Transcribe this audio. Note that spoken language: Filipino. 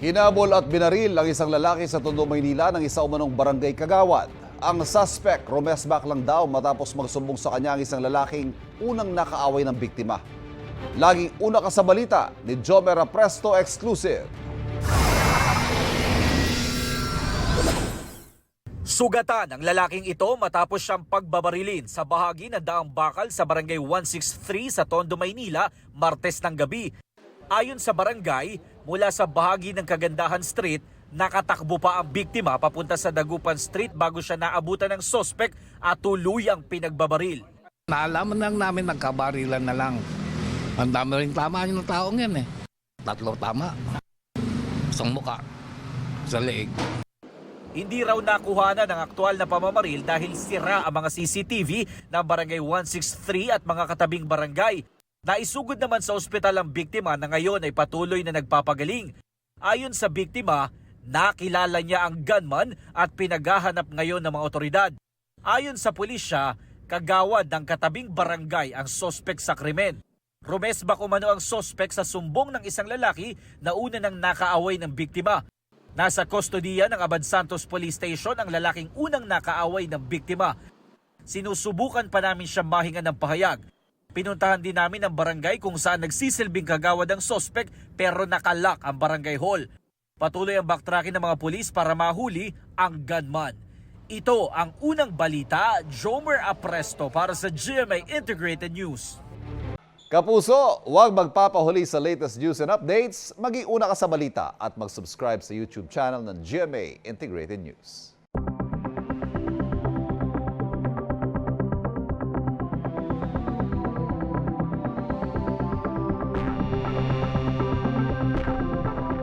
Hinabol at binaril ang isang lalaki sa Tondo, Maynila ng isa umanong barangay kagawad. Ang suspect, rumesback lang daw matapos magsumbong sa kanya ang isang lalaking unang nakaaway ng biktima. Laging una ka sa balita ni Jomer Presto Exclusive. Sugatan ang lalaking ito matapos siyang pagbabarilin sa bahagi ng daang bakal sa barangay 163 sa Tondo, Maynila, Martes ng gabi. Ayon sa barangay, mula sa bahagi ng Kagandahan Street, nakatakbo pa ang biktima papunta sa Dagupan Street bago siya naabutan ng sospek at tuluyang pinagbabaril. Naalaman lang namin nagkabarilan na lang. Ang dami rin tama yung taong yan eh. 3 tama. Isang muka. Sa leeg. Hindi raw nakuhanan ng aktual na pamamaril dahil sira ang mga CCTV ng barangay 163 at mga katabing barangay. Naisugod naman sa ospital ang biktima na ngayon ay patuloy na nagpapagaling. Ayon sa biktima, nakilala niya ang gunman at pinaghahanap ngayon ng mga otoridad. Ayon sa pulisya, kagawad ng katabing barangay ang sospek sa krimen. Rumesbak umano ang sospek sa sumbong ng isang lalaki na una nang nakaaway ng biktima. Nasa kustodiya ng Abad Santos Police Station ang lalaking unang nakaaway ng biktima. Sinusubukan pa namin siya mahinga ng pahayag. Pinuntahan din namin ang barangay kung saan nagsisilbing kagawad ang sospek pero nakalak ang barangay hall. Patuloy ang backtracking ng mga pulis para mahuli ang gunman. Ito ang unang balita, Jomer Presto para sa GMA Integrated News. Kapuso, huwag magpapahuli sa latest news and updates. Maging una ka sa balita at mag-subscribe sa YouTube channel ng GMA Integrated News.